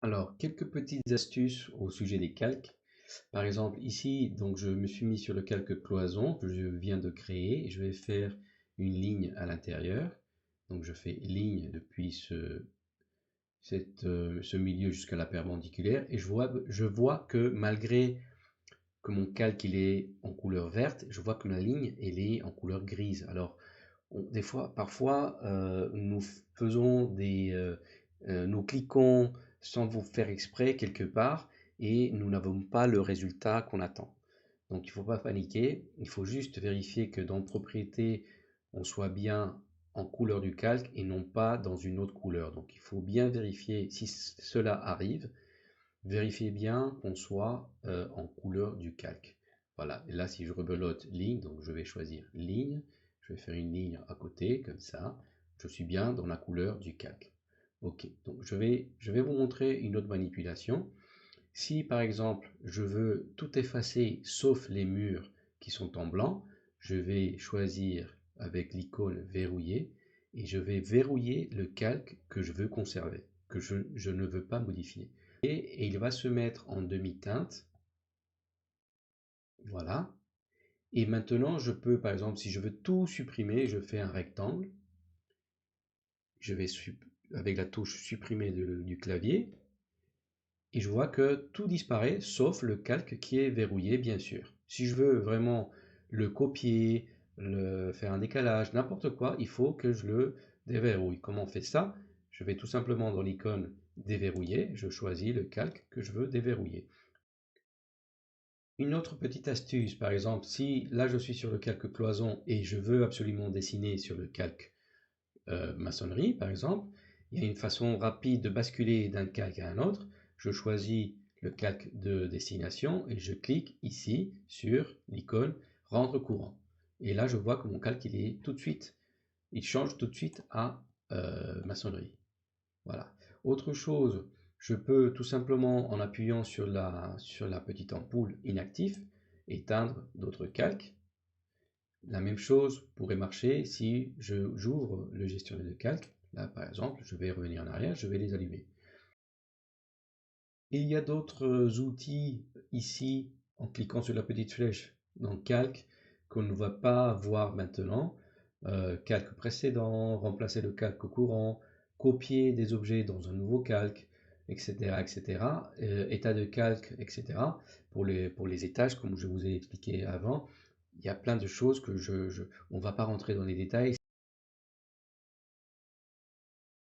Alors, quelques petites astuces au sujet des calques. Par exemple, ici, donc je me suis mis sur le calque cloison que je viens de créer et je vais faire une ligne à l'intérieur. Donc, je fais ligne depuis ce milieu jusqu'à la perpendiculaire et je vois que malgré que mon calque il est en couleur verte, je vois que ma ligne elle est en couleur grise. Alors, des fois, parfois, nous faisons nous cliquons sans vous faire exprès quelque part et nous n'avons pas le résultat qu'on attend. Donc, il ne faut pas paniquer. Il faut juste vérifier que dans Propriétés, on soit bien en couleur du calque et non pas dans une autre couleur. Donc, il faut bien vérifier si cela arrive. Vérifiez bien qu'on soit en couleur du calque. Voilà, et là si je rebelote ligne, donc je vais choisir ligne, je vais faire une ligne à côté, comme ça, je suis bien dans la couleur du calque. Ok, donc je vais vous montrer une autre manipulation. Si par exemple je veux tout effacer sauf les murs qui sont en blanc, je vais choisir avec l'icône verrouiller et je vais verrouiller le calque que je veux conserver, que je ne veux pas modifier. Et il va se mettre en demi-teinte. Voilà. Et maintenant, je peux, par exemple, si je veux tout supprimer, je fais un rectangle. Je vais avec la touche supprimer du clavier. Et je vois que tout disparaît, sauf le calque qui est verrouillé, bien sûr. Si je veux vraiment le copier, faire un décalage, n'importe quoi, il faut que je le déverrouille. Comment on fait ça? Je vais tout simplement dans l'icône déverrouiller, je choisis le calque que je veux déverrouiller. Une autre petite astuce, par exemple, si là je suis sur le calque cloison et je veux absolument dessiner sur le calque maçonnerie, par exemple, il y a une façon rapide de basculer d'un calque à un autre. Je choisis le calque de destination et je clique ici sur l'icône rendre courant. Et là je vois que mon calque il change tout de suite à maçonnerie. Voilà. Autre chose, je peux tout simplement, en appuyant sur la petite ampoule inactif, éteindre d'autres calques. La même chose pourrait marcher si j'ouvre le gestionnaire de calques. Là, par exemple, je vais revenir en arrière, je vais les allumer. Il y a d'autres outils ici, en cliquant sur la petite flèche dans calque, qu'on ne va pas voir maintenant. Calque précédent, remplacer le calque courant, copier des objets dans un nouveau calque, etc. etc. État de calque, etc. Pour les étages, comme je vous ai expliqué avant, il y a plein de choses on ne va pas rentrer dans les détails.